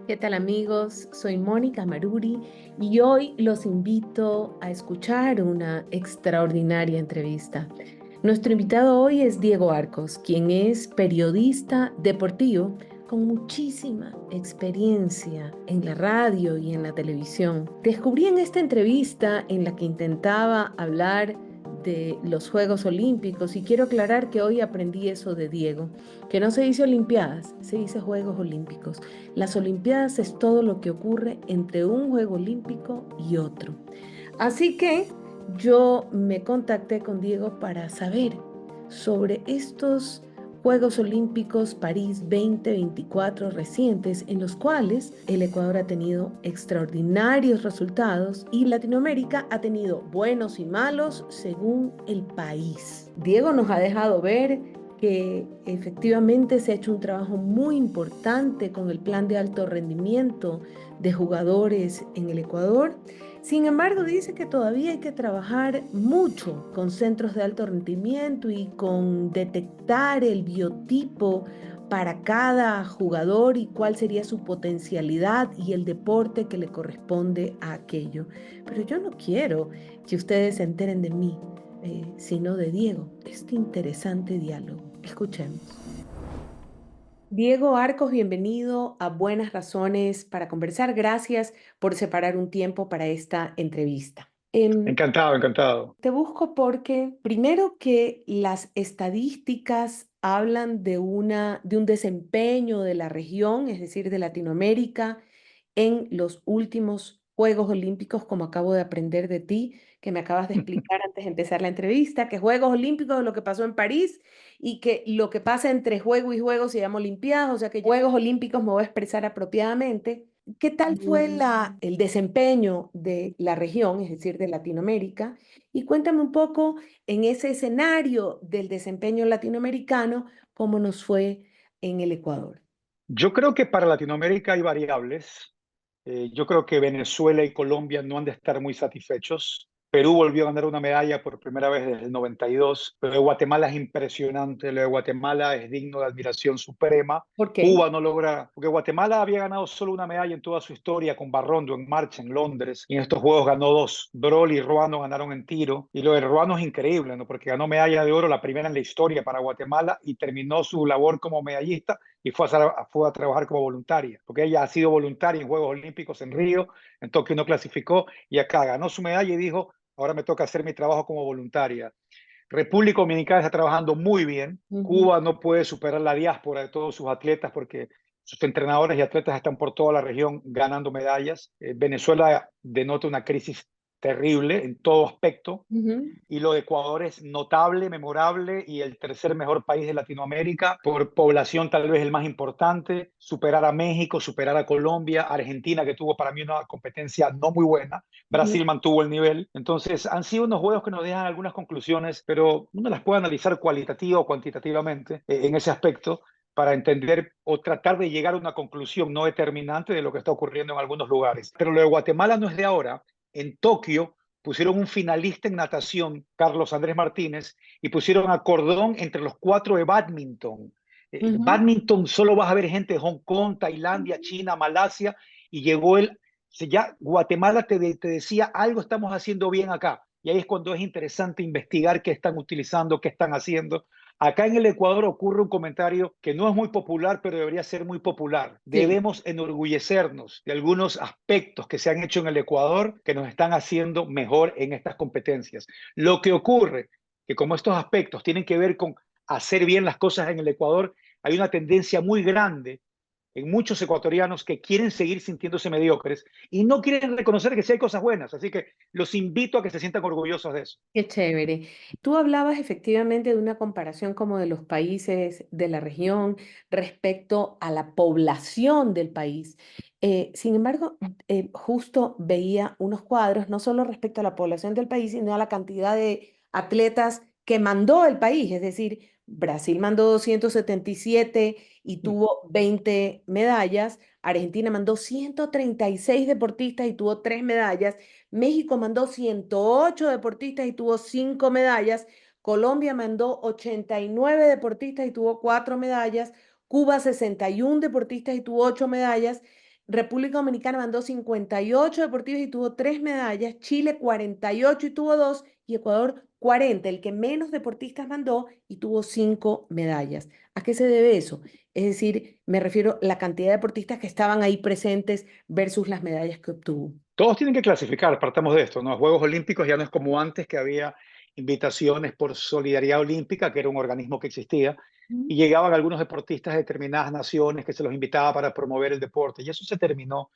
¿Qué tal amigos? Soy Mónica Maruri y hoy los invito a escuchar una extraordinaria entrevista. Nuestro invitado hoy es Diego Arcos, quien es periodista deportivo con muchísima experiencia en la radio y en la televisión. Descubrí en esta entrevista en la que intentaba hablar de los Juegos Olímpicos y quiero aclarar que hoy aprendí eso de Diego, que no se dice Olimpiadas, se dice Juegos Olímpicos. Las Olimpiadas es todo lo que ocurre entre un Juego Olímpico y otro. Así que yo me contacté con Diego para saber sobre estos Juegos Olímpicos París 2024 recientes en los cuales el Ecuador ha tenido extraordinarios resultados y Latinoamérica ha tenido buenos y malos según el país. Diego nos ha dejado ver que efectivamente se ha hecho un trabajo muy importante con el plan de alto rendimiento de jugadores en el Ecuador. Sin embargo, dice que todavía hay que trabajar mucho con centros de alto rendimiento y con detectar el biotipo para cada jugador y cuál sería su potencialidad y el deporte que le corresponde a aquello. Pero yo no quiero que ustedes se enteren de mí, sino de Diego, este interesante diálogo. Escuchemos. Diego Arcos, bienvenido a Buenas Razones para Conversar. Gracias por separar un tiempo para esta entrevista. Encantado, encantado. Te busco porque, primero, que las estadísticas hablan de un desempeño de la región, es decir, de Latinoamérica, en los últimos Juegos Olímpicos, como acabo de aprender de ti, que me acabas de explicar antes de empezar la entrevista, que Juegos Olímpicos es lo que pasó en París y que lo que pasa entre juego y juego se llama Olimpiadas, o sea que Juegos Olímpicos me voy a expresar apropiadamente. ¿Qué tal fue el desempeño de la región, es decir, de Latinoamérica? Y cuéntame un poco en ese escenario del desempeño latinoamericano, cómo nos fue en el Ecuador. Yo creo que para Latinoamérica hay variables. Yo creo que Venezuela y Colombia no han de estar muy satisfechos. Perú volvió a ganar una medalla por primera vez desde el 92. Lo de Guatemala es impresionante. Lo de Guatemala es digno de admiración suprema. ¿Por qué? Cuba no logra, porque Guatemala había ganado solo una medalla en toda su historia con Barrondo en marcha en Londres, y en estos Juegos ganó dos. Brol y Ruano ganaron en tiro, y lo de Ruano es increíble, ¿no? Porque ganó medalla de oro, la primera en la historia para Guatemala, y terminó su labor como medallista y fue a trabajar como voluntaria, porque ella ha sido voluntaria en Juegos Olímpicos en Río, en Tokio no clasificó, y acá ganó su medalla y dijo, ahora me toca hacer mi trabajo como voluntaria. República Dominicana está trabajando muy bien. Ujú. Cuba no puede superar la diáspora de todos sus atletas porque sus entrenadores y atletas están por toda la región ganando medallas. Venezuela denota una crisis terrible en todo aspecto. Ujú. Y lo de Ecuador es notable, memorable y el tercer mejor país de Latinoamérica, por población tal vez el más importante, superar a México, superar a Colombia, Argentina, que tuvo para mí una competencia no muy buena, Ujú. Brasil mantuvo el nivel. Entonces han sido unos juegos que nos dejan algunas conclusiones, pero uno las puede analizar cualitativa o cuantitativamente en ese aspecto para entender o tratar de llegar a una conclusión no determinante de lo que está ocurriendo en algunos lugares. Pero lo de Guatemala no es de ahora. En Tokio pusieron un finalista en natación, Carlos Andrés Martínez, y pusieron a Cordón entre los cuatro de badminton. Ujú. Badminton solo vas a ver gente de Hong Kong, Tailandia, China, Malasia, y llegó él, ya Guatemala te decía, algo estamos haciendo bien acá. Y ahí es cuando es interesante investigar qué están utilizando, qué están haciendo. Acá en el Ecuador ocurre un comentario que no es muy popular, pero debería ser muy popular. Sí. Debemos enorgullecernos de algunos aspectos que se han hecho en el Ecuador que nos están haciendo mejor en estas competencias. Lo que ocurre, que como estos aspectos tienen que ver con hacer bien las cosas en el Ecuador, hay una tendencia muy grande en muchos ecuatorianos que quieren seguir sintiéndose mediocres y no quieren reconocer que sí hay cosas buenas. Así que los invito a que se sientan orgullosos de eso. Qué chévere. Tú hablabas efectivamente de una comparación como de los países de la región respecto a la población del país. Sin embargo, justo veía unos cuadros, no solo respecto a la población del país, sino a la cantidad de atletas que mandó el país. Es decir, Brasil mandó 277 y tuvo 20 medallas. Argentina mandó 136 deportistas y tuvo 3 medallas. México mandó 108 deportistas y tuvo 5 medallas. Colombia mandó 89 deportistas y tuvo 4 medallas. Cuba 61 deportistas y tuvo 8 medallas. República Dominicana mandó 58 deportistas y tuvo 3 medallas, Chile 48 y tuvo 2, y Ecuador 40, el que menos deportistas mandó y tuvo 5 medallas. ¿A qué se debe eso? Es decir, me refiero a la cantidad de deportistas que estaban ahí presentes versus las medallas que obtuvo. Todos tienen que clasificar, partamos de esto, ¿no? Juegos Olímpicos ya no es como antes, que había invitaciones por Solidaridad Olímpica, que era un organismo que existía, Ujú. y llegaban algunos deportistas de determinadas naciones que se los invitaba para promover el deporte, y eso se terminó.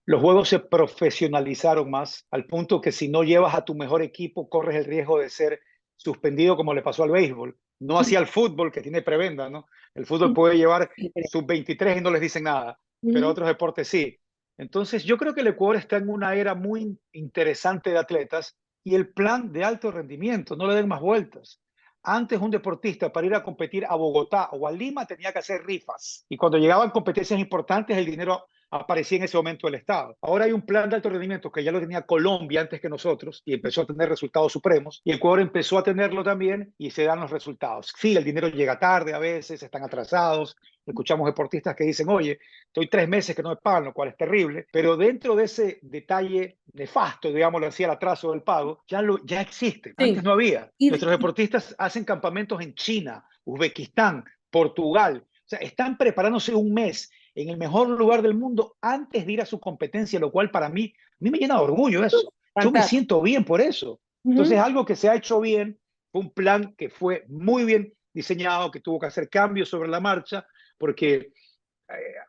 Los juegos se profesionalizaron más, al punto que si no llevas a tu mejor equipo, corres el riesgo de ser suspendido, como le pasó al béisbol. No hacia el fútbol, que tiene prebenda, ¿no? El fútbol puede llevar sub-23 y no les dicen nada, pero Ujú. otros deportes sí. Entonces, yo creo que el Ecuador está en una era muy interesante de atletas, y el plan de alto rendimiento, no le den más vueltas. Antes, un deportista para ir a competir a Bogotá o a Lima tenía que hacer rifas, y cuando llegaban competencias importantes, el dinero aparecía en ese momento el Estado. Ahora hay un plan de alto rendimiento que ya lo tenía Colombia antes que nosotros y empezó a tener resultados supremos, y Ecuador empezó a tenerlo también y se dan los resultados. Sí, el dinero llega tarde a veces, están atrasados. Escuchamos deportistas que dicen, oye, estoy 3 meses que no me pagan, lo cual es terrible, pero dentro de ese detalle nefasto, digámoslo así, el atraso del pago, ya existe. Antes Sí. no había. Y, Nuestros deportistas hacen campamentos en China, Uzbekistán, Portugal. O sea, están preparándose un mes en el mejor lugar del mundo antes de ir a su competencia, lo cual para mí, a mí me llena de orgullo eso. Yo me fantástico. siento bien por eso. Entonces, Ujú. algo que se ha hecho bien, fue un plan que fue muy bien diseñado, que tuvo que hacer cambios sobre la marcha, porque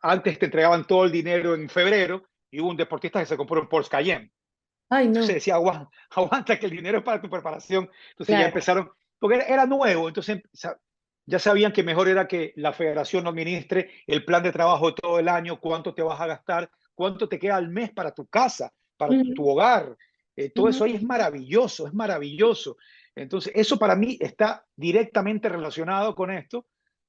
antes te entregaban todo el dinero en febrero y hubo un deportista que se compró un Porsche Cayenne. Ay, Entonces no, decía, aguanta, aguanta que el dinero es para tu preparación. Entonces ya claro. empezaron, porque era nuevo, entonces ya sabían que mejor era que la federación administre el plan de trabajo de todo el año, cuánto te vas a gastar, cuánto te queda al mes para tu casa, para tu Ujú, hogar. Todo ujú, eso ahí es maravilloso, es maravilloso. Entonces, eso para mí está directamente relacionado con esto.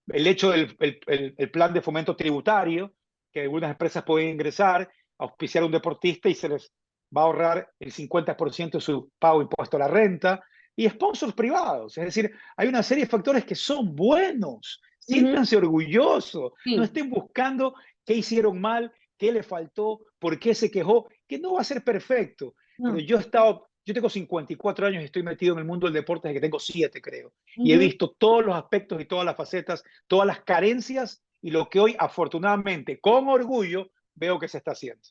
El hecho del el plan de fomento tributario, que algunas empresas pueden ingresar, auspiciar a un deportista y se les va a ahorrar el 50% de su pago de impuesto a la renta, y sponsors privados. Es decir, hay una serie de factores que son buenos. ujú. Siéntanse orgullosos. No Sí, estén buscando qué hicieron mal, qué le faltó, por qué se quejó, que no va a ser perfecto. Pero no. yo tengo 54 años y estoy metido en el mundo del deporte desde que tengo 7, creo. Y he Ujú. visto todos los aspectos y todas las facetas, todas las carencias, y lo que hoy, afortunadamente, con orgullo, veo que se está haciendo.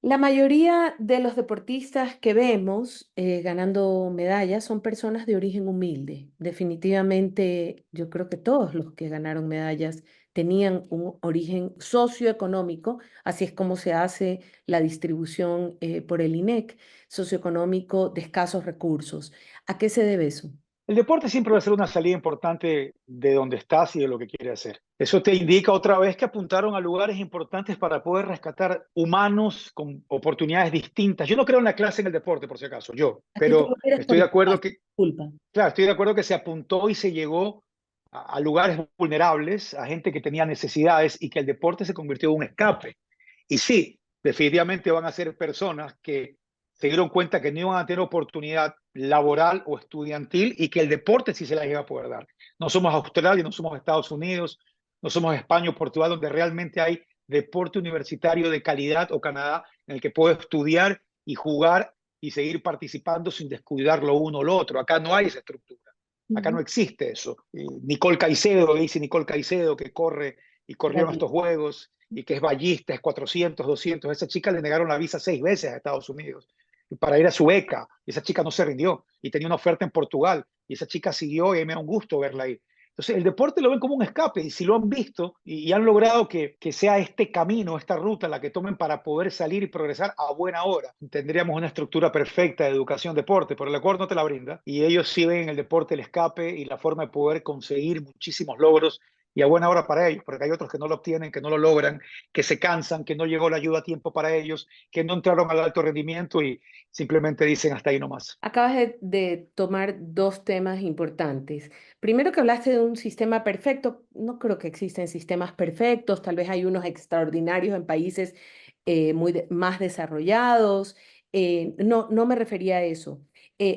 La mayoría de los deportistas que vemos ganando medallas son personas de origen humilde. Definitivamente, yo creo que todos los que ganaron medallas tenían un origen socioeconómico, así es como se hace la distribución por el INEC, socioeconómico de escasos recursos. ¿A qué se debe eso? El deporte siempre va a ser una salida importante de donde estás y de lo que quieres hacer. Eso te indica otra vez que apuntaron a lugares importantes para poder rescatar humanos con oportunidades distintas. Yo no creo en la clase en el deporte, por si acaso, ¿A qué te pero refieres estoy por de la acuerdo clase? que, Disculpa. claro, estoy de acuerdo que se apuntó y se llegó a lugares vulnerables, a gente que tenía necesidades, y que el deporte se convirtió en un escape. Y sí, definitivamente van a ser personas que se dieron cuenta que no iban a tener oportunidad laboral o estudiantil, y que el deporte sí se las iba a poder dar. No somos Australia, no somos Estados Unidos, no somos España o Portugal, donde realmente hay deporte universitario de calidad, o Canadá, en el que puedo estudiar y jugar y seguir participando sin descuidar lo uno o lo otro. Acá no hay esa estructura. Acá no Ujú. existe eso. Nicole Caicedo, le dice Nicole Caicedo, que corre y corrió en David. estos juegos, y que es ballista, es 400, 200. A esa chica le negaron la visa 6 veces a Estados Unidos y para ir a su beca. Y esa chica no se rindió y tenía una oferta en Portugal. Y esa chica siguió, y me da un gusto verla ahí. Entonces, el deporte lo ven como un escape, y si lo han visto y han logrado que sea este camino, esta ruta, la que tomen para poder salir y progresar a buena hora, tendríamos una estructura perfecta de educación-deporte, pero el Ecuador no te la brinda, y ellos sí ven en el deporte el escape y la forma de poder conseguir muchísimos logros, y a buena hora para ellos, porque hay otros que no lo obtienen, que no lo logran, que se cansan, que no llegó la ayuda a tiempo para ellos, que no entraron al alto rendimiento y simplemente dicen hasta ahí nomás. Acabas de tomar dos temas importantes. Primero que hablaste de un sistema perfecto. No creo que existen sistemas perfectos. Tal vez hay unos extraordinarios en países más desarrollados. No, no me refería a eso.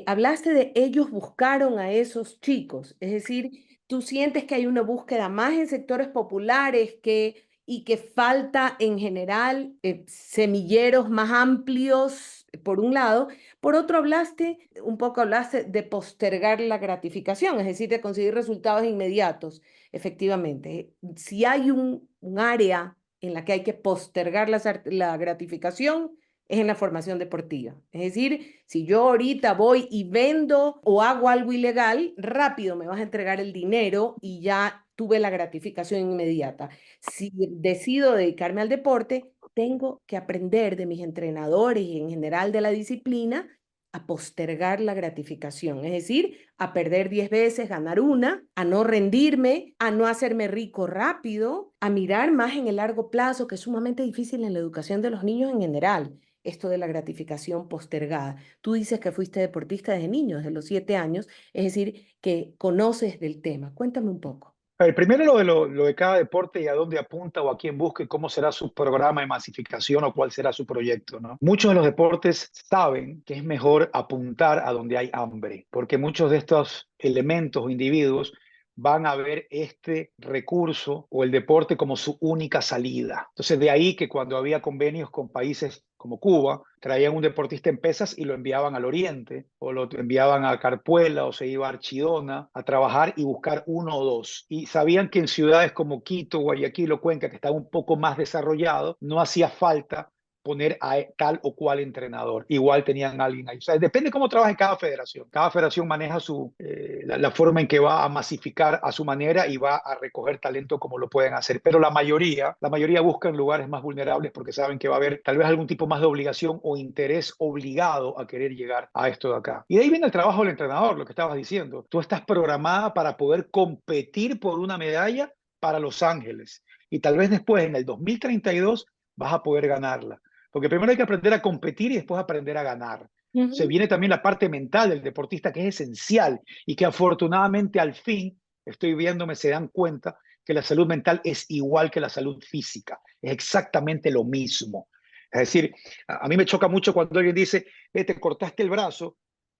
Hablaste de ellos buscaron a esos chicos. Es decir, tú sientes que hay una búsqueda más en sectores populares que y que falta en general semilleros más amplios, por un lado. Por otro, hablaste de postergar la gratificación, es decir, de conseguir resultados inmediatos. Efectivamente, si hay un área en la que hay que postergar la gratificación, es en la formación deportiva. Es decir, si yo ahorita voy y vendo o hago algo ilegal, rápido me vas a entregar el dinero y ya tuve la gratificación inmediata. Si decido dedicarme al deporte, tengo que aprender de mis entrenadores y en general de la disciplina a postergar la gratificación, es decir, a perder 10 veces, ganar una, a no rendirme, a no hacerme rico rápido, a mirar más en el largo plazo, que es sumamente difícil en la educación de los niños en general, esto de la gratificación postergada. Tú dices que fuiste deportista desde niño, desde los 7 años, es decir, que conoces del tema. Cuéntame un poco. A ver, primero lo de cada deporte y a dónde apunta o a quién busca y cómo será su programa de masificación o cuál será su proyecto, ¿no? Muchos de los deportes saben que es mejor apuntar a donde hay hambre, porque muchos de estos elementos o individuos van a ver este recurso o el deporte como su única salida. Entonces, de ahí que cuando había convenios con países como Cuba, traían un deportista en pesas y lo enviaban al Oriente, o lo enviaban a Carpuela, o se iba a Archidona a trabajar y buscar uno o dos. Y sabían que en ciudades como Quito, Guayaquil o Cuenca, que estaban un poco más desarrollados, no hacía falta poner a tal o cual entrenador. Igual tenían a alguien ahí. O sea, depende cómo trabaje cada federación. Cada federación maneja la forma en que va a masificar a su manera y va a recoger talento como lo pueden hacer. Pero la mayoría buscan lugares más vulnerables porque saben que va a haber tal vez algún tipo más de obligación o interés obligado a querer llegar a esto de acá. Y de ahí viene el trabajo del entrenador, lo que estabas diciendo. Tú estás programada para poder competir por una medalla para Los Ángeles. Y tal vez después, en el 2032, vas a poder ganarla. Porque primero hay que aprender a competir y después aprender a ganar. Se Ujú. viene también la parte mental del deportista que es esencial y que afortunadamente al fin estoy viéndome, se dan cuenta que la salud mental es igual que la salud física, es exactamente lo mismo. Es decir, a mí me choca mucho cuando alguien dice, te cortaste el brazo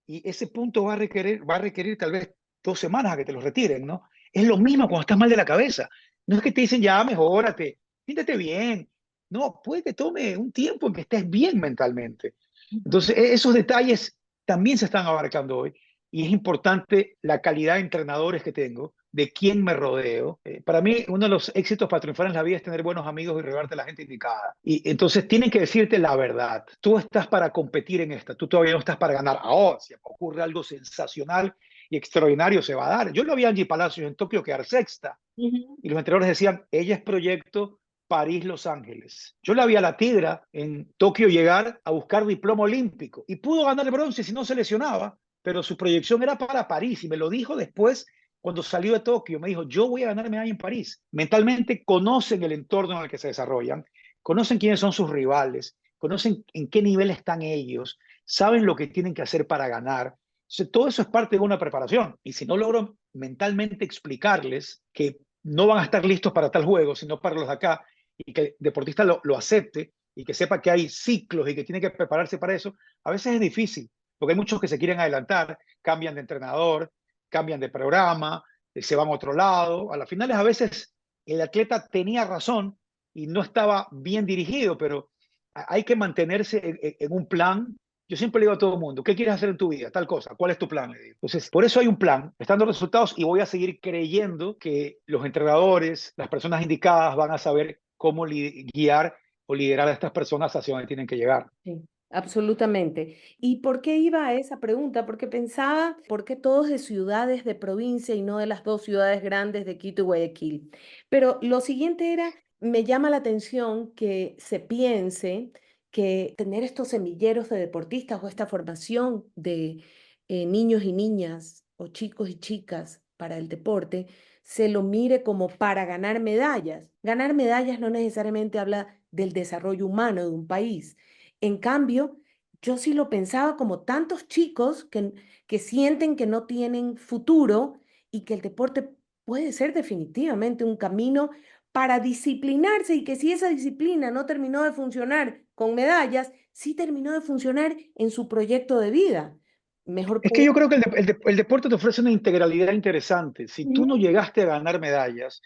y ese punto va a requerir tal vez 2 semanas a que te lo retiren, ¿no? Es lo mismo cuando estás mal de la cabeza. No es que te dicen, ya, mejórate, siéntete bien, no, puede que tome un tiempo en que estés bien mentalmente. Entonces, esos detalles también se están abarcando hoy y es importante la calidad de entrenadores que tengo, de quién me rodeo. Para mí, uno de los éxitos para triunfar en la vida es tener buenos amigos y rodearte de la gente indicada. Y entonces tienen que decirte la verdad. Tú estás para competir en esta, tú todavía no estás para ganar. Ahora, si ocurre algo sensacional y extraordinario, se va a dar. Yo lo vi a Angie Palacios en Tokio quedar sexta Ujú. y los entrenadores decían, ella es proyecto París-Los Ángeles. Yo la vi a la Tigra en Tokio llegar a buscar diploma olímpico y pudo ganar el bronce si no se lesionaba, pero su proyección era para París y me lo dijo después cuando salió de Tokio. Me dijo, yo voy a ganar medalla en París. Mentalmente conocen el entorno en el que se desarrollan, conocen quiénes son sus rivales, conocen en qué nivel están ellos, saben lo que tienen que hacer para ganar. Entonces, todo eso es parte de una preparación. Y si no logro mentalmente explicarles que no van a estar listos para tal juego, sino para los de acá, y que el deportista lo acepte y que sepa que hay ciclos y que tiene que prepararse para eso, a veces es difícil, porque hay muchos que se quieren adelantar, cambian de entrenador, cambian de programa, se van a otro lado. A las finales a veces el atleta tenía razón y no estaba bien dirigido, pero hay que mantenerse en un plan. Yo siempre le digo a todo el mundo, ¿qué quieres hacer en tu vida? Tal cosa, ¿cuál es tu plan? Le digo. Entonces, por eso hay un plan, están dando resultados y voy a seguir creyendo que los entrenadores, las personas indicadas van a saber cómo guiar o liderar a estas personas hacia donde tienen que llegar. Sí, absolutamente. ¿Y por qué iba a esa pregunta? Porque pensaba, ¿por qué todos de ciudades de provincia y no de las dos ciudades grandes de Quito y Guayaquil? Pero lo siguiente era, me llama la atención que se piense que tener estos semilleros de deportistas o esta formación de niños y niñas o chicos y chicas para el deporte se lo mire como para ganar medallas. Ganar medallas no necesariamente habla del desarrollo humano de un país. En cambio, yo sí lo pensaba como tantos chicos que sienten que no tienen futuro y que el deporte puede ser definitivamente un camino para disciplinarse y que si esa disciplina no terminó de funcionar con medallas, sí terminó de funcionar en su proyecto de vida. Mejor Es que puede. yo creo que el deporte te ofrece una integralidad interesante. Si tú no Ujú. llegaste a ganar medallas,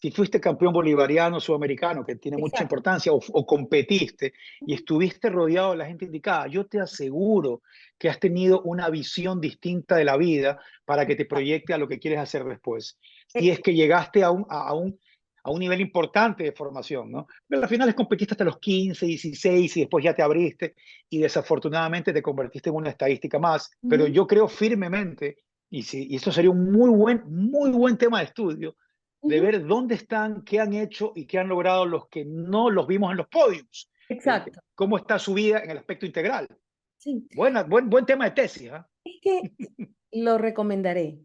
si fuiste campeón bolivariano, sudamericano, que tiene mucha Exacto. importancia, o competiste y Ujú. estuviste rodeado de la gente indicada, yo te aseguro que has tenido una visión distinta de la vida para que te proyecte a lo que quieres hacer después. Si Eh, es que llegaste a un nivel importante de formación, ¿no? Pero al final competiste hasta los 15, 16 y después ya te abriste y desafortunadamente te convertiste en una estadística más. Pero ujú, yo creo firmemente, y esto sería un muy buen tema de estudio, de ujú. ver dónde están, qué han hecho y qué han logrado los que no los vimos en los podios. Exacto. Cómo está su vida en el aspecto integral. Sí. Buen tema de tesis, ¿eh? Es que lo recomendaré.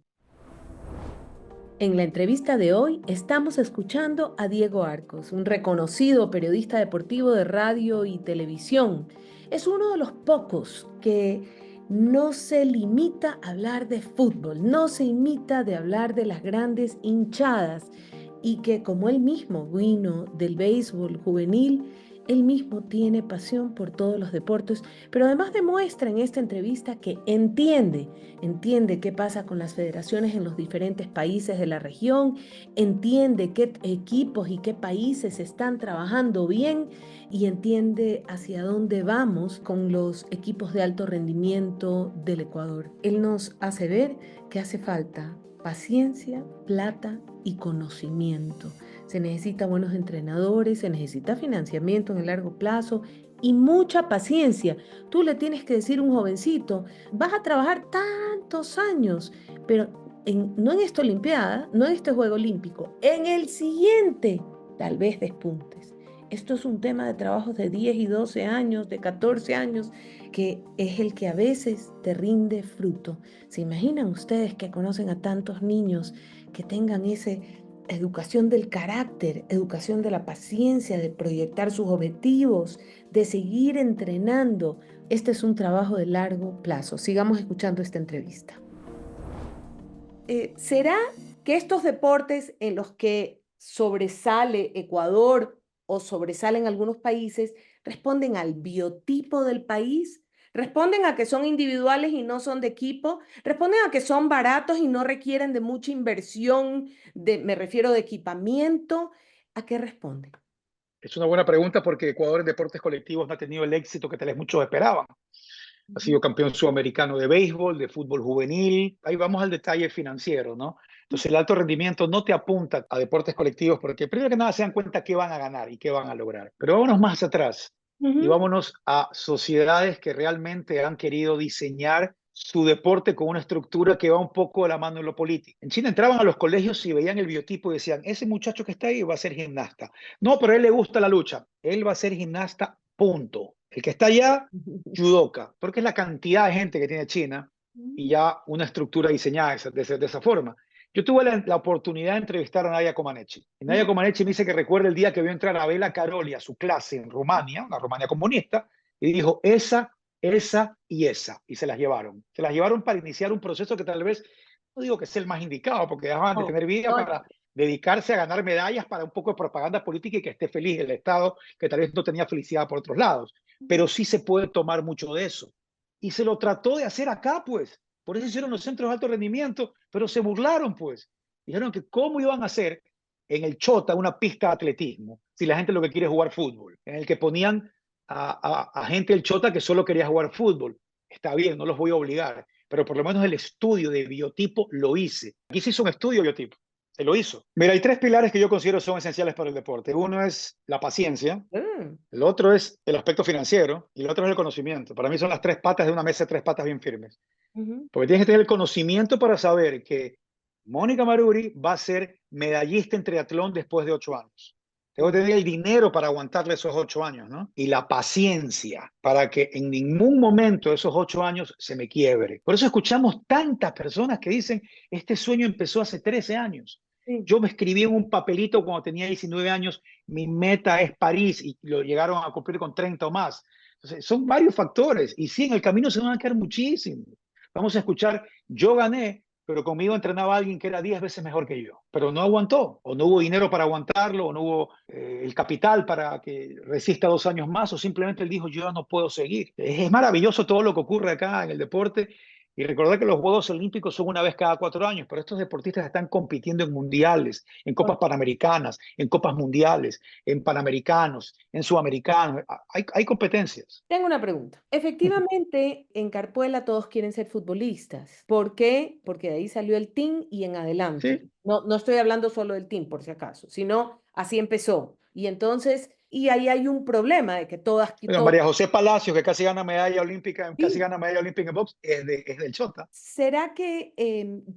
En la entrevista de hoy estamos escuchando a Diego Arcos, un reconocido periodista deportivo de radio y televisión. Es uno de los pocos que no se limita a hablar de fútbol, no se limita de hablar de las grandes hinchadas y que como él mismo vino del béisbol juvenil, él mismo tiene pasión por todos los deportes, pero además demuestra en esta entrevista que entiende qué pasa con las federaciones en los diferentes países de la región, entiende qué equipos y qué países están trabajando bien y entiende hacia dónde vamos con los equipos de alto rendimiento del Ecuador. Él nos hace ver que hace falta paciencia, plata y conocimiento. Se necesita buenos entrenadores, se necesita financiamiento en el largo plazo y mucha paciencia. Tú le tienes que decir a un jovencito, vas a trabajar tantos años, pero no en esta Olimpiada, no en este Juego Olímpico, en el siguiente tal vez despuntes. Esto es un tema de trabajos de 10 y 12 años, de 14 años, que es el que a veces te rinde fruto. ¿Se imaginan ustedes que conocen a tantos niños que tengan esa educación del carácter, educación de la paciencia, de proyectar sus objetivos, de seguir entrenando? Este es un trabajo de largo plazo. Sigamos escuchando esta entrevista. ¿Será que estos deportes en los que sobresale Ecuador o sobresalen algunos países responden al biotipo del país? ¿Responden a que son individuales y no son de equipo? ¿Responden a que son baratos y no requieren de mucha inversión, me refiero de equipamiento? ¿A qué responden? Es una buena pregunta porque Ecuador en deportes colectivos no ha tenido el éxito que tal vez muchos esperaban. Ha sido campeón sudamericano de béisbol, de fútbol juvenil. Ahí vamos al detalle financiero, ¿no? Entonces el alto rendimiento no te apunta a deportes colectivos porque primero que nada se dan cuenta qué van a ganar y qué van a lograr. Pero vámonos más atrás y Ujú, vámonos a sociedades que realmente han querido diseñar su deporte con una estructura que va un poco de la mano en lo político. En China entraban a los colegios y veían el biotipo y decían, ese muchacho que está ahí va a ser gimnasta. No, pero a él le gusta la lucha. Él va a ser gimnasta, punto. El que está allá judoka, porque es la cantidad de gente que tiene China y ya una estructura diseñada de esa forma. Yo tuve la oportunidad de entrevistar a Nadia Comaneci. Y Nadia ujú, Comaneci me dice que recuerda el día que vio entrar a Bela Caroli a su clase en Rumania, una Rumania comunista, y dijo, esa y esa. Y se las llevaron. Se las llevaron para iniciar un proceso que tal vez, no digo que sea el más indicado, porque dejaban de no, tener vida no, para dedicarse a ganar medallas para un poco de propaganda política y que esté feliz el Estado, que tal vez no tenía felicidad por otros lados, pero sí se puede tomar mucho de eso. Y se lo trató de hacer acá, pues. Por eso hicieron los centros de alto rendimiento, pero se burlaron, pues. Dijeron que cómo iban a hacer en el Chota una pista de atletismo si la gente lo que quiere es jugar fútbol, en el que ponían a gente del Chota que solo quería jugar fútbol. Está bien, no los voy a obligar, pero por lo menos el estudio de biotipo lo hice. Aquí se hizo un estudio de biotipo, se lo hizo. Mira, hay tres pilares que yo considero son esenciales para el deporte. Uno es la paciencia, mm, el otro es el aspecto financiero y el otro es el conocimiento. Para mí son las tres patas de una mesa de tres patas bien firmes. ujú, Porque tienes que tener el conocimiento para saber que Mónica Maruri va a ser medallista en triatlón después de 8 años. Tengo que ujú. tener el dinero para aguantarle esos 8 años, ¿no? Y la paciencia para que en ningún momento de esos 8 años se me quiebre. Por eso escuchamos tantas personas que dicen, este sueño empezó hace 13 años. Sí. Yo me escribí en un papelito cuando tenía 19 años, mi meta es París y lo llegaron a cumplir con 30 o más. Entonces, son varios factores y sí, en el camino se van a quedar muchísimos. Vamos a escuchar, yo gané, pero conmigo entrenaba alguien que era 10 veces mejor que yo, pero no aguantó, o no hubo dinero para aguantarlo, o no hubo el capital para que resista 2 años más, o simplemente él dijo, yo ya no puedo seguir. Es maravilloso todo lo que ocurre acá en el deporte, Y recordar que los Juegos Olímpicos son una vez cada 4 años, pero estos deportistas están compitiendo en mundiales, en copas panamericanas, en copas mundiales, en panamericanos, en sudamericanos. Hay competencias. Tengo una pregunta. Efectivamente, en Carpuela todos quieren ser futbolistas. ¿Por qué? Porque de ahí salió el team y en adelante. Sí. No, no estoy hablando solo del team, por si acaso, sino así empezó. Y entonces, y ahí hay un problema de que todas, Oiga, todas, María José Palacios, que casi gana medalla olímpica, casi sí. gana medalla olímpica en box, es del Chota. ¿Será que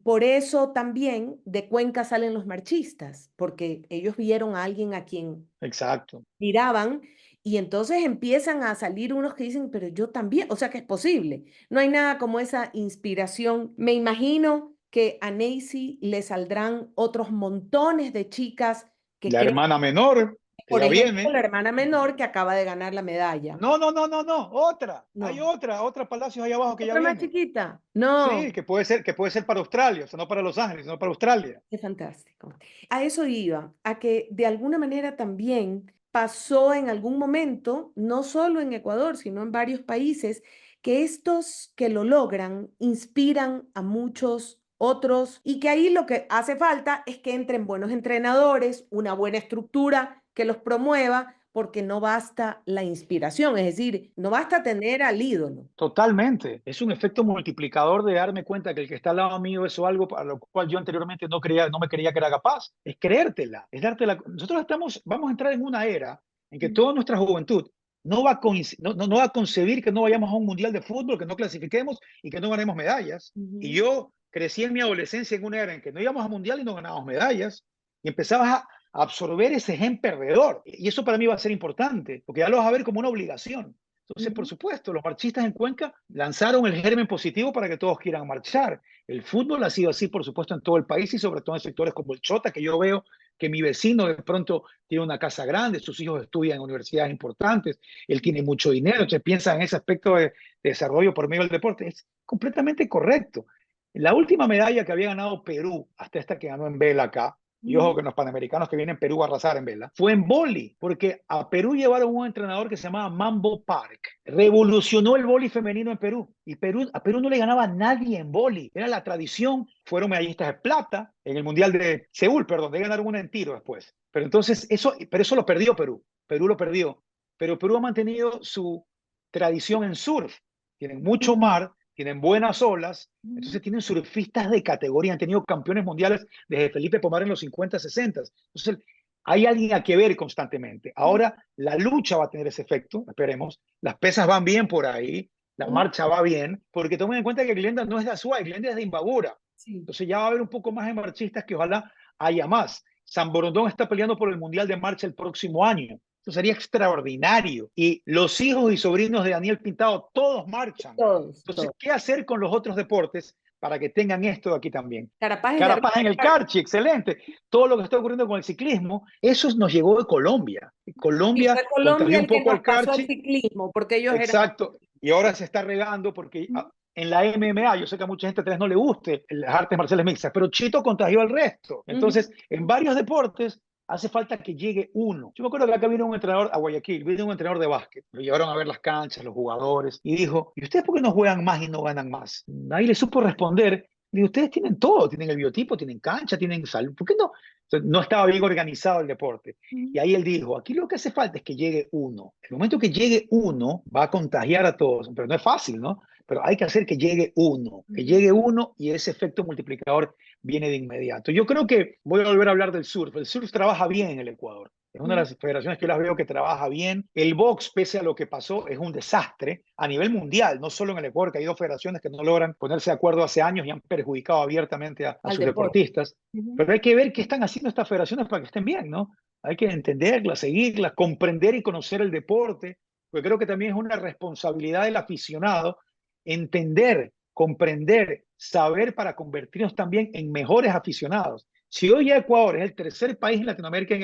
por eso también de Cuenca salen los marchistas? Porque ellos vieron a alguien a quien Exacto. miraban y entonces empiezan a salir unos que dicen, pero yo también, o sea que es posible. No hay nada como esa inspiración. Me imagino que a Neisy le saldrán otros montones de chicas que La creen, hermana menor, que por ya ejemplo, la viene. hermana menor que acaba de ganar la medalla. No, no, no, no, no, otra. Hay No. otra Palacios allá abajo que ya ¿Otra más viene. chiquita? Sí, No. que puede ser para Australia, o sea, no para Los Ángeles, sino para Australia. Es fantástico. A eso iba, a que de alguna manera también pasó en algún momento, no solo en Ecuador, sino en varios países, que estos que lo logran inspiran a muchos otros y que ahí lo que hace falta es que entren buenos entrenadores, una buena estructura que los promueva, porque no basta la inspiración, es decir, no basta tener al ídolo. Totalmente. Es un efecto multiplicador de darme cuenta que el que está al lado mío es algo para lo cual yo anteriormente no me creía que era capaz. Es creértela, es dártela. Nosotros vamos a entrar en una era en que toda nuestra juventud no va a concebir que no vayamos a un mundial de fútbol, que no clasifiquemos y que no ganemos medallas. Y Ujú, yo crecí en mi adolescencia en una era en que no íbamos a mundial y no ganábamos medallas. Y empezabas a absorber ese gen perdedor. Y eso para mí va a ser importante, porque ya lo vas a ver como una obligación. Entonces, por ujú, supuesto, los marchistas en Cuenca lanzaron el germen positivo para que todos quieran marchar. El fútbol ha sido así, por supuesto, en todo el país y sobre todo en sectores como el Chota, que yo veo que mi vecino de pronto tiene una casa grande, sus hijos estudian en universidades importantes, él tiene mucho dinero, entonces piensa en ese aspecto de desarrollo por medio del deporte. Es completamente correcto. La última medalla que había ganado Perú, hasta esta que ganó en vela acá, y ojo ujú. que los panamericanos que vienen a Perú a arrasar en vela, fue en boli, porque a Perú llevaron un entrenador que se llamaba Mambo Park. Revolucionó el boli femenino en Perú. Y a Perú no le ganaba a nadie en boli. Era la tradición. Fueron medallistas de plata en el Mundial de Seúl, perdón, de ganaron una en tiro después. Pero eso lo perdió Perú. Perú lo perdió. Pero Perú ha mantenido su tradición en surf. Tienen mucho mar, tienen buenas olas, entonces tienen surfistas de categoría, han tenido campeones mundiales desde Felipe Pomar en los 50, 60. Entonces, hay alguien a que ver constantemente. Ahora la lucha va a tener ese efecto, esperemos. Las pesas van bien por ahí, la Ujú. marcha va bien, porque tomen en cuenta que Glenda no es de Azuay, Glenda es de Imbabura. Sí. Entonces ya va a haber un poco más de marchistas que ojalá haya más. San Borondón está peleando por el Mundial de Marcha el próximo año. Eso sería extraordinario. Y los hijos y sobrinos de Daniel Pintado, todos marchan. Todos, Entonces, todos. ¿qué hacer con los otros deportes para que tengan esto de aquí también? Carapaz es de Carapaz en el arriba. Carchi, excelente. Todo lo que está ocurriendo con el ciclismo, eso nos llegó de Colombia. Y Colombia fue Colombia contagió un el que poco nos al pasó el Carchi, ciclismo, porque ellos eran. exacto. Y ahora se está regando porque en la MMA, yo sé que a mucha gente tal vez no le guste las artes marciales mixtas, pero Chito contagió al resto. Ujú, Entonces, en varios deportes hace falta que llegue uno. Yo me acuerdo que acá vino un entrenador a Guayaquil, vino un entrenador de básquet, lo llevaron a ver las canchas, los jugadores, y dijo, ¿y ustedes por qué no juegan más y no ganan más? Ahí le supo responder, y ustedes tienen todo, tienen el biotipo, tienen cancha, tienen salud, ¿por qué no? Entonces, no estaba bien organizado el deporte. Y ujú, ahí él dijo, aquí lo que hace falta es que llegue uno. El momento que llegue uno va a contagiar a todos, pero no es fácil, ¿no? Pero hay que hacer que ujú. llegue uno y ese efecto multiplicador viene de inmediato. Yo creo que voy a volver a hablar del surf. El surf trabaja bien en el Ecuador. Es una de Ujú. las federaciones que yo las veo que trabaja bien. El box, pese a lo que pasó, es un desastre a nivel mundial, no solo en el Ecuador, que hay dos federaciones que no logran ponerse de acuerdo hace años y han perjudicado abiertamente a Al sus deporte. deportistas. Ujú. Pero hay que ver qué están haciendo estas federaciones para que estén bien, ¿no? Hay que entenderlas, seguirlas, comprender y conocer el deporte, porque creo que también es una responsabilidad del aficionado entender, comprender, saber para convertirnos también en mejores aficionados. Si hoy ya Ecuador es el tercer país en Latinoamérica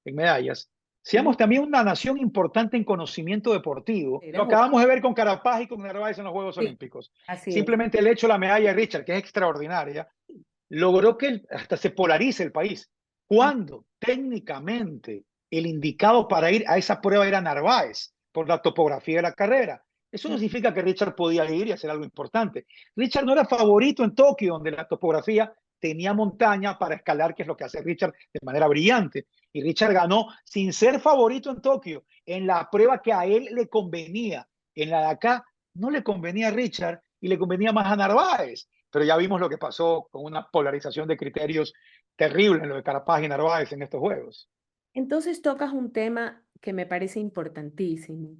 en medallas, Ujú. seamos también una nación importante en conocimiento deportivo. Lo Éramos- acabamos de ver con Carapaz y con Narváez en los Juegos Sí, Olímpicos. así es. Simplemente el hecho de la medalla de Richard, que es extraordinaria, logró que hasta se polarice el país. Cuando técnicamente el indicado para ir a esa prueba era Narváez, por la topografía de la carrera. Eso no significa que Richard podía ir y hacer algo importante. Richard no era favorito en Tokio, donde la topografía tenía montaña para escalar, que es lo que hace Richard de manera brillante. Y Richard ganó sin ser favorito en Tokio, en la prueba que a él le convenía. En la de acá no le convenía a Richard y le convenía más a Narváez. Pero ya vimos lo que pasó con una polarización de criterios terrible en lo de Carapaz y Narváez en estos juegos. Entonces tocas un tema que me parece importantísimo.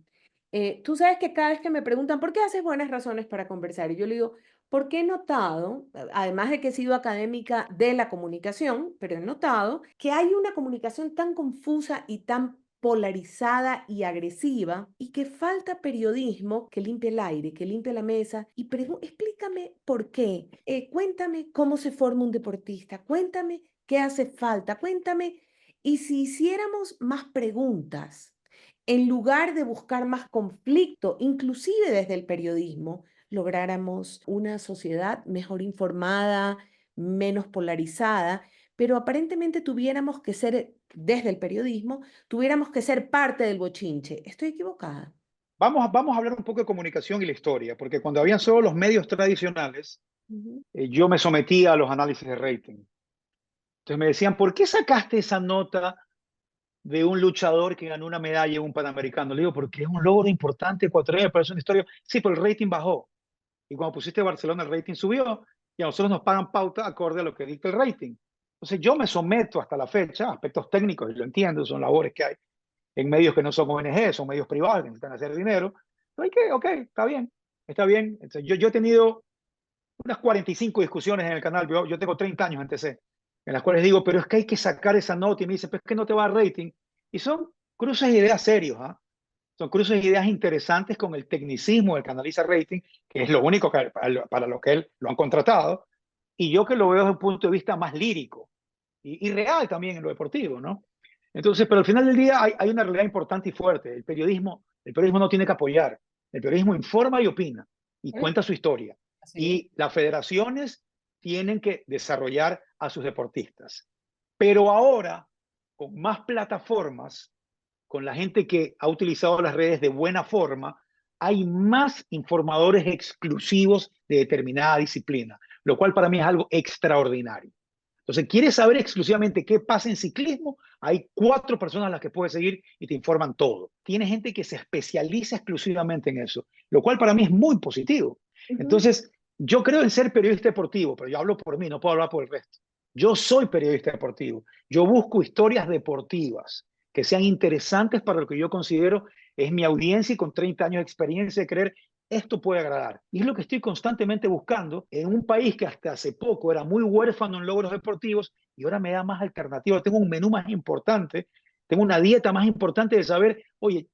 Tú sabes que cada vez que me preguntan, ¿por qué haces buenas razones para conversar? Y yo le digo, porque he notado, además de que he sido académica de la comunicación, pero he notado que hay una comunicación tan confusa y tan polarizada y agresiva y que falta periodismo que limpie el aire, que limpie la mesa y explícame por qué. Cuéntame cómo se forma un deportista, cuéntame qué hace falta, cuéntame y si hiciéramos más preguntas, en lugar de buscar más conflicto, inclusive desde el periodismo, lográramos una sociedad mejor informada, menos polarizada, pero aparentemente tuviéramos que ser, desde el periodismo, tuviéramos que ser parte del bochinche. ¿Estoy equivocada? Vamos a hablar un poco de comunicación y la historia, porque cuando habían solo los medios tradicionales, Ujú. yo me sometía a los análisis de rating. Entonces me decían, ¿por qué sacaste esa nota de un luchador que ganó una medalla en un Panamericano? Le digo, porque es un logro importante ecuatoriano, pero es una historia. Sí, pero el rating bajó. Y cuando pusiste Barcelona, el rating subió y a nosotros nos pagan pauta acorde a lo que dicta el rating. Entonces yo me someto hasta la fecha a aspectos técnicos, y lo entiendo, son labores que hay en medios que no son ONG, son medios privados que necesitan hacer dinero. Pero hay que, ok, está bien, está bien. Entonces, yo he tenido unas 45 discusiones en el canal, yo tengo 30 años en TC, en las cuales digo, pero es que hay que sacar esa nota y me dice, pero es que no te va a dar rating. Y son cruces de ideas serios, ¿ah? Son cruces de ideas interesantes con el tecnicismo del que analiza rating, que es lo único que, para lo que él lo han contratado, y yo que lo veo desde un punto de vista más lírico y real también en lo deportivo, ¿no? Entonces, pero al final del día hay una realidad importante y fuerte. El periodismo no tiene que apoyar. El periodismo informa y opina y ¿Eh? cuenta su historia. Así es. Y las federaciones tienen que desarrollar a sus deportistas. Pero ahora, con más plataformas, con la gente que ha utilizado las redes de buena forma, hay más informadores exclusivos de determinada disciplina, lo cual para mí es algo extraordinario. Entonces, ¿quieres saber exclusivamente qué pasa en ciclismo? Hay 4 personas a las que puedes seguir y te informan todo. Tiene gente que se especializa exclusivamente en eso, lo cual para mí es muy positivo. Ujú, Entonces, yo creo en ser periodista deportivo, pero yo hablo por mí, no puedo hablar por el resto. Yo soy periodista deportivo. Yo busco historias deportivas que sean interesantes para lo que yo considero es mi audiencia y con 30 años de experiencia de creer esto puede agradar. Y es lo que estoy constantemente buscando en un país que hasta hace poco era muy huérfano en logros deportivos y ahora me da más alternativas. Tengo un menú más importante, tengo una dieta más importante de saber, oye,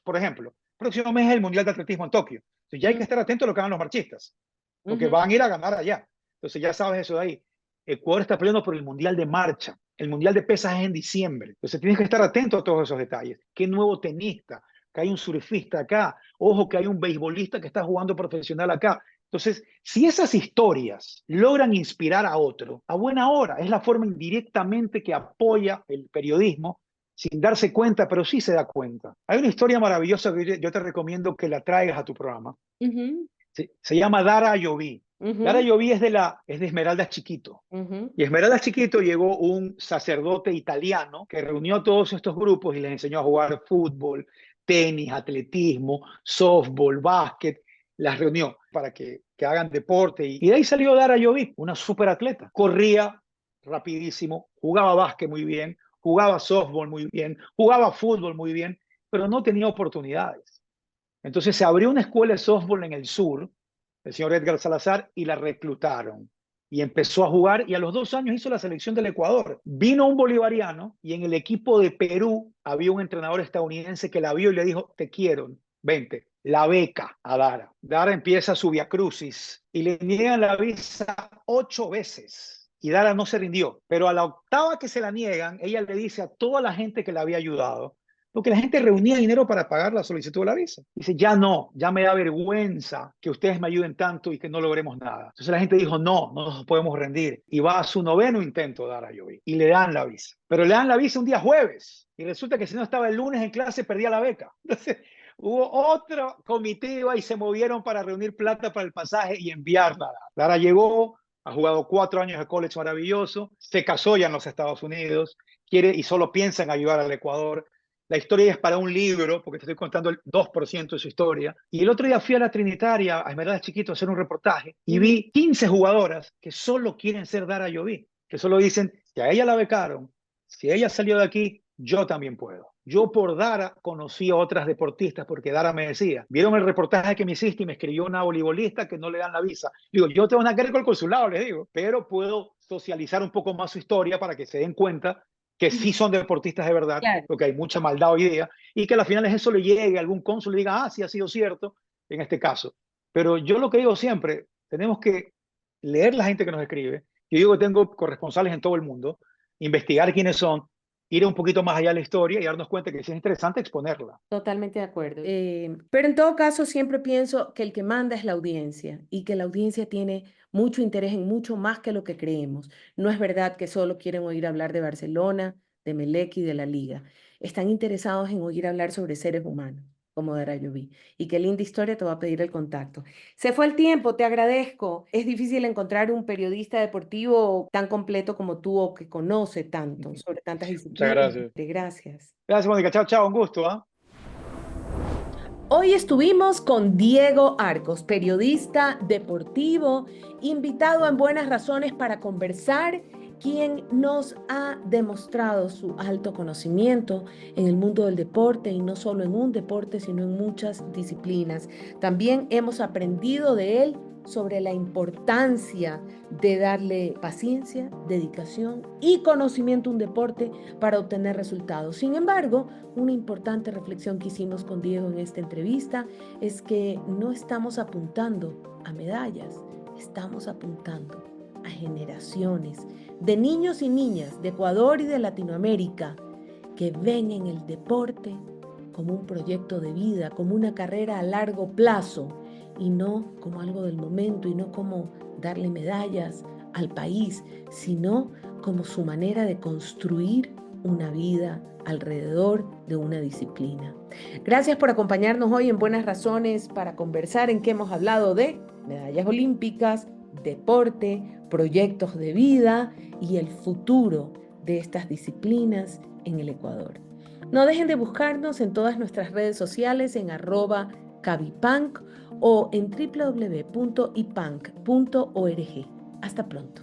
por ejemplo, próximo mes es el Mundial de Atletismo en Tokio. Entonces ya hay que estar atento a lo que hagan los marchistas, porque ujú, van a ir a ganar allá. Entonces ya sabes eso de ahí. Ecuador está peleando por el Mundial de Marcha. El Mundial de Pesas es en diciembre. Entonces tienes que estar atento a todos esos detalles. ¿Qué nuevo tenista? Que hay un surfista acá. Ojo que hay un beisbolista que está jugando profesional acá. Entonces, si esas historias logran inspirar a otro, a buena hora, es la forma indirectamente que apoya el periodismo sin darse cuenta, pero sí se da cuenta. Hay una historia maravillosa que yo te recomiendo que la traigas a tu programa. ujú, Se llama Dara Ayoví. Dara ujú, Ayoví es de Esmeraldas Chiquito. ujú, Y Esmeraldas Chiquito llegó un sacerdote italiano que reunió a todos estos grupos y les enseñó a jugar fútbol, tenis, atletismo, softball, básquet. Las reunió para que hagan deporte. Y de ahí salió Dara Ayoví, una superatleta. Corría rapidísimo, jugaba básquet muy bien, jugaba softball muy bien, jugaba fútbol muy bien, pero no tenía oportunidades. Entonces se abrió una escuela de softball en el sur, el señor Edgar Salazar, y la reclutaron. Y empezó a jugar y a los 2 años hizo la selección del Ecuador. Vino un bolivariano y en el equipo de Perú había un entrenador estadounidense que la vio y le dijo, te quiero, vente, la beca a Dara. Dara empieza su viacrucis y le niegan la visa 8 veces. Y Dara no se rindió, pero a la octava que se la niegan, ella le dice a toda la gente que la había ayudado, porque la gente reunía dinero para pagar la solicitud de la visa. Dice, ya no, ya me da vergüenza que ustedes me ayuden tanto y que no logremos nada. Entonces la gente dijo, no, no nos podemos rendir. Y va a su noveno intento dar a Jovi y le dan la visa. Pero le dan la visa un día jueves y resulta que si no estaba el lunes en clase perdía la beca. Entonces, Hubo otro comitiva y se movieron para reunir plata para el pasaje y enviarla. Lara llegó, ha jugado 4 años de college maravilloso, se casó ya en los Estados Unidos, quiere y solo piensa en ayudar al Ecuador. La historia es para un libro, porque te estoy contando el 2% de su historia. Y el otro día fui a la Trinitaria, a Esmeraldas Chiquito, a hacer un reportaje y vi 15 jugadoras que solo quieren ser Dara Lloví, que solo dicen, si a ella la becaron, si ella salió de aquí, yo también puedo. Yo por Dara conocí a otras deportistas porque Dara me decía, vieron el reportaje que me hiciste y me escribió una voleibolista que no le dan la visa. Digo, yo tengo nada que ver con el consulado, les digo, pero puedo socializar un poco más su historia para que se den cuenta que sí son deportistas de verdad, Claro, porque hay mucha maldad hoy día, y que al final eso le llegue a algún cónsul y diga, ah, sí ha sido cierto en este caso. Pero yo lo que digo siempre, tenemos que leer la gente que nos escribe. Yo digo que tengo corresponsales en todo el mundo, investigar quiénes son, ir un poquito más allá de la historia y darnos cuenta que sí es interesante exponerla. totalmente de acuerdo. Pero en todo caso, siempre pienso que el que manda es la audiencia y que la audiencia tiene mucho interés en mucho más que lo que creemos. No es verdad que solo quieren oír hablar de Barcelona, de Melec y de la Liga. Están interesados en oír hablar sobre seres humanos, como Darayoví. Y qué linda historia, te va a pedir el contacto. Se fue el tiempo, te agradezco. Es difícil encontrar un periodista deportivo tan completo como tú o que conoce tanto sobre tantas Muchas disciplinas. gracias. Gracias. Gracias, Mónica. Chao, chao. Un gusto. ¿Ah? Hoy estuvimos con Diego Arcos, periodista deportivo, invitado en Buenas Razones para conversar, quien nos ha demostrado su alto conocimiento en el mundo del deporte y no solo en un deporte, sino en muchas disciplinas. También hemos aprendido de él sobre la importancia de darle paciencia, dedicación y conocimiento a un deporte para obtener resultados. Sin embargo, una importante reflexión que hicimos con Diego en esta entrevista es que no estamos apuntando a medallas, estamos apuntando a generaciones de niños y niñas de Ecuador y de Latinoamérica que ven en el deporte como un proyecto de vida, como una carrera a largo plazo y no como algo del momento y no como darle medallas al país, sino como su manera de construir una vida alrededor de una disciplina. Gracias por acompañarnos hoy en Buenas Razones para conversar en que hemos hablado de medallas olímpicas, deporte, proyectos de vida y el futuro de estas disciplinas en el Ecuador. No dejen de buscarnos en todas nuestras redes sociales en @cabipunk o en www.ipank.org. Hasta pronto.